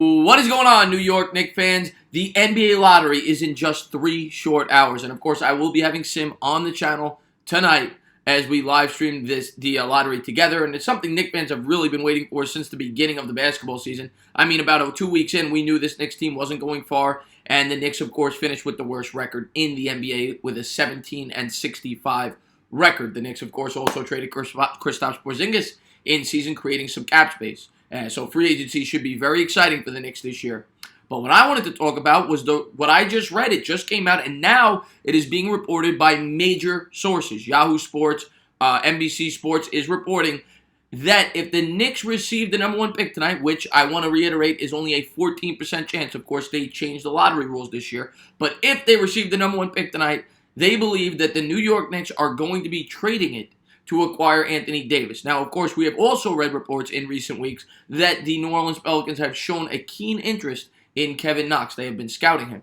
What is going on, New York Knicks fans? The NBA lottery is in just 3 short hours. And of course, I will be having Sim on the channel tonight as we live stream the lottery together. And it's something Knicks fans have really been waiting for since the beginning of the basketball season. I mean, about 2 weeks in, we knew this Knicks team wasn't going far. And the Knicks, of course, finished with the worst record in the NBA with a 17-65 record. The Knicks, of course, also traded Kristaps Porzingis in season, creating some cap space. So free agency should be very exciting for the Knicks this year. But what I wanted to talk about was what I just read. It just came out, and now it is being reported by major sources. Yahoo Sports, NBC Sports is reporting that if the Knicks receive the #1 pick tonight, which I want to reiterate is only a 14% chance. Of course, they changed the lottery rules this year. But if they receive the #1 pick tonight, they believe that the New York Knicks are going to be trading it to acquire Anthony Davis. Now, of course, we have also read reports in recent weeks that the New Orleans Pelicans have shown a keen interest in Kevin Knox. They have been scouting him.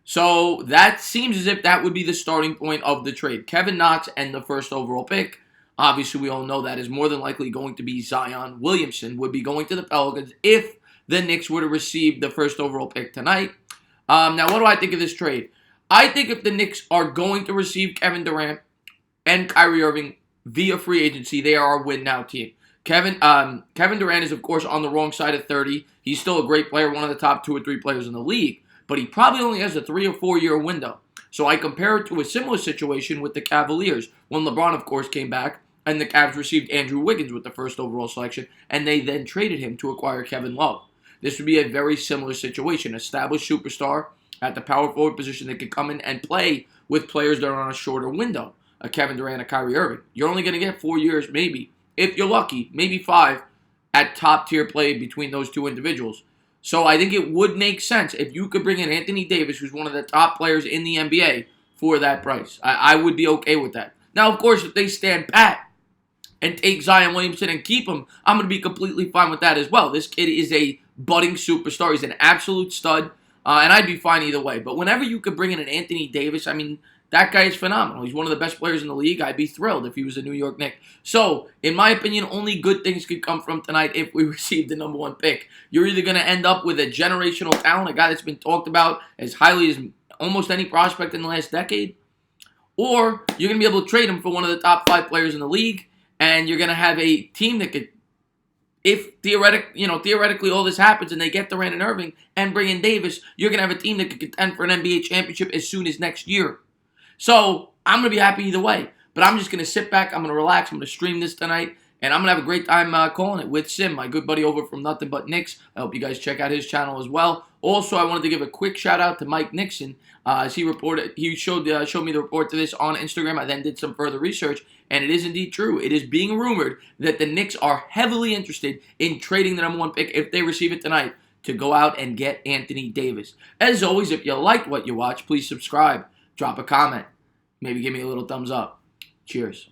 So that seems as if that would be the starting point of the trade. Kevin Knox and the first overall pick. Obviously, we all know that is more than likely going to be Zion Williamson, would be going to the Pelicans if the Knicks were to receive the first overall pick tonight. Now, what do I think of this trade? I think if the Knicks are going to receive Kevin Durant and Kyrie Irving via free agency, they are a win-now team. Kevin Durant is, of course, on the wrong side of 30. He's still a great player, one of the top 2 or 3 players in the league, but he probably only has a 3 or 4 year window. So I compare it to a similar situation with the Cavaliers when LeBron, of course, came back and the Cavs received Andrew Wiggins with the first overall selection, and they then traded him to acquire Kevin Love. This would be a very similar situation. Established superstar at the power forward position that could come in and play with players that are on a shorter window. A Kevin Durant, a Kyrie Irving. You're only going to get 4 years, maybe. If you're lucky, maybe 5 at top-tier play between those 2 individuals. So I think it would make sense if you could bring in Anthony Davis, who's one of the top players in the NBA, for that price. I would be okay with that. Now, of course, if they stand pat and take Zion Williamson and keep him, I'm going to be completely fine with that as well. This kid is a budding superstar. He's an absolute stud, and I'd be fine either way. But whenever you could bring in an Anthony Davis, I mean, that guy is phenomenal. He's one of the best players in the league. I'd be thrilled if he was a New York Knicks. So, in my opinion, only good things could come from tonight if we receive the #1 pick. You're either going to end up with a generational talent, a guy that's been talked about as highly as almost any prospect in the last decade, or you're going to be able to trade him for one of the top 5 players in the league, and you're going to have a team that could, if theoretically all this happens and they get Durant and Irving and bring in Davis, you're going to have a team that could contend for an NBA championship as soon as next year. So, I'm going to be happy either way. But I'm just going to sit back. I'm going to relax. I'm going to stream this tonight. And I'm going to have a great time calling it with Sim, my good buddy over from Nothing But Knicks. I hope you guys check out his channel as well. Also, I wanted to give a quick shout out to Mike Nixon. As he showed me the report to this on Instagram. I then did some further research. And it is indeed true. It is being rumored that the Knicks are heavily interested in trading the #1 pick if they receive it tonight to go out and get Anthony Davis. As always, if you liked what you watched, please subscribe. Drop a comment. Maybe give me a little thumbs up. Cheers.